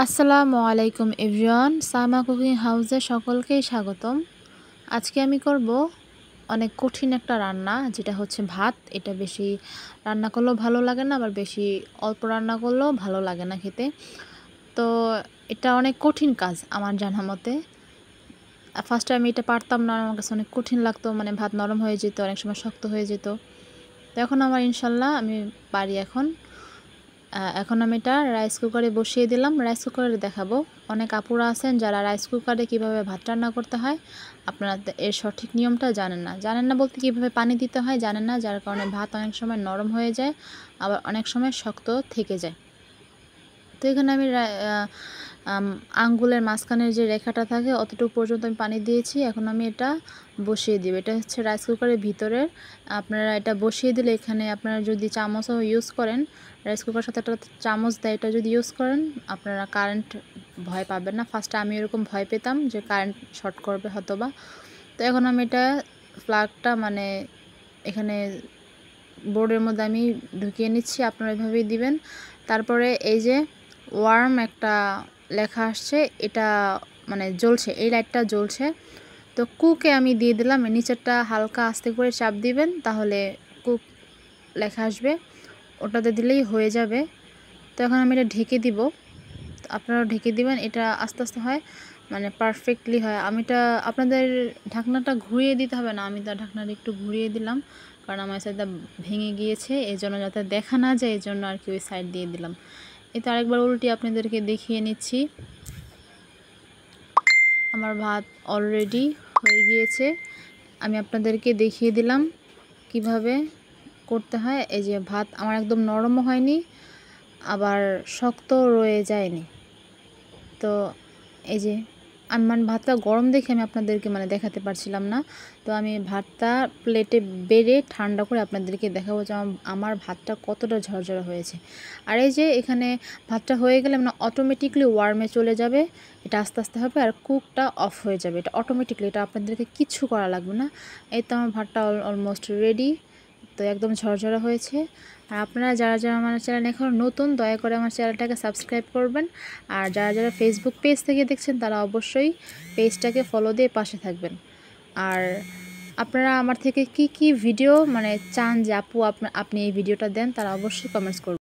আসসালামু আলাইকুম এভরিওয়ান, সামা কুকিং হাউসে সকলকেই স্বাগতম। আজকে আমি করব অনেক কঠিন একটা রান্না, যেটা হচ্ছে ভাত। এটা বেশি রান্না করলেও ভালো লাগে না, আবার বেশি অল্প রান্না করলেও ভালো লাগে না খেতে। তো এটা অনেক কঠিন কাজ আমার জানা মতে। ফার্স্টে আমি এটা পারতাম না, আমার কাছে অনেক কঠিন লাগতো, মানে ভাত নরম হয়ে যেত, অনেক সময় শক্ত হয়ে যেত। তো এখন আমার ইনশাল্লাহ আমি পারি। এখন আমি এটা রাইস কুকারে বসিয়ে দিলাম। রাইস কুকারে দেখাবো। অনেক আপুরা আছেন যারা রাইস কুকারে কীভাবে ভাত রান্না করতে হয় আপনারা এর সঠিক নিয়মটা জানেন না বলতে কীভাবে পানি দিতে হয় জানেন না, যার কারণে ভাত অনেক সময় নরম হয়ে যায়, আবার অনেক সময় শক্ত থেকে যায়। তো এখানে আমি আঙ্গুলের মাঝখানের যে রেখাটা থাকে অতটুকু পর্যন্ত আমি পানি দিয়েছি। এখন আমি এটা বসিয়ে দিব। এটা হচ্ছে রাইস কুকারের ভিতরের। আপনারা এটা বসিয়ে দিলে এখানে আপনারা যদি চামচও ইউজ করেন, রাইস কুকারের সাথে একটা চামচ দেয়, এটা যদি ইউজ করেন আপনারা কারেন্ট ভয় পাবেন না। ফার্স্টে আমি এরকম ভয় পেতাম যে কারেন্ট শর্ট করবে হয়তোবা। তো এখন আমি এটা প্লাগটা মানে এখানে বোর্ডের মধ্যে আমি ঢুকিয়ে নিচ্ছি। আপনারা এভাবেই দিবেন। তারপরে এই যে ওয়ার্ম একটা লেখা আসছে, এটা মানে জ্বলছে, এই লাইটটা জ্বলছে। তো কুকে আমি দিয়ে দিলাম। নিচেরটা হালকা আস্তে করে চাপ দিবেন, তাহলে কুক লেখা আসবে, ওটাতে দিলেই হয়ে যাবে। তো এখন আমি এটা ঢেকে দিব। আপনারাও ঢেকে দিবেন, এটা আস্তে আস্তে হয়, মানে পারফেক্টলি হয়। আমি এটা আপনাদের ঢাকনাটা ঘুরিয়ে দিতে হবে না, আমি তার ঢাকনাটা একটু ঘুরিয়ে দিলাম, কারণ আমার সাইডটা ভেঙে গিয়েছে, এই জন্য যাতে দেখা না যায় এই জন্য আর কি ওই সাইড দিয়ে দিলাম। এটা আরেকবার উল্টি আপনাদেরকে দেখিয়ে নিচ্ছি। আমার ভাত অলরেডি হয়ে গিয়েছে, আমি আপনাদেরকে দেখিয়ে দিলাম কিভাবে করতে হয়। এই যে ভাত আমার একদম নরমও হয়নি, আবার শক্ত রয়ে যায়নি। তো এই যে আমি মানে ভাতটা গরম দেখে আমি আপনাদেরকে মানে দেখাতে পারছিলাম না। তো আমি ভাতটা প্লেটে বেড়ে ঠান্ডা করে আপনাদেরকে দেখাবো যে আমার ভাতটা কতটা ঝরঝরে হয়েছে। আর এই যে এখানে ভাতটা হয়ে গেলে মানে অটোমেটিকলি ওয়ার্মে চলে যাবে, এটা আস্তে আস্তে হবে, আর কুকটা অফ হয়ে যাবে, এটা অটোমেটিকলি, এটা আপনাদেরকে কিচ্ছু করা লাগবে না। এই তো আমার ভাতটা অলমোস্ট রেডি। তো একদম ঝরঝরা হয়েছে। আর আপনারা যারা আমার চ্যানেল এখন নতুন, দয়া করে আমার চ্যানেলটাকে সাবস্ক্রাইব করবেন। আর যারা ফেসবুক পেজ থেকে দেখছেন তারা অবশ্যই পেজটাকে ফলো দিয়ে পাশে থাকবেন। আর আপনারা আমার থেকে কি ভিডিও মানে চান যে আপু আপনি এই ভিডিওটা দেন, তারা অবশ্যই কমেন্টস করবেন।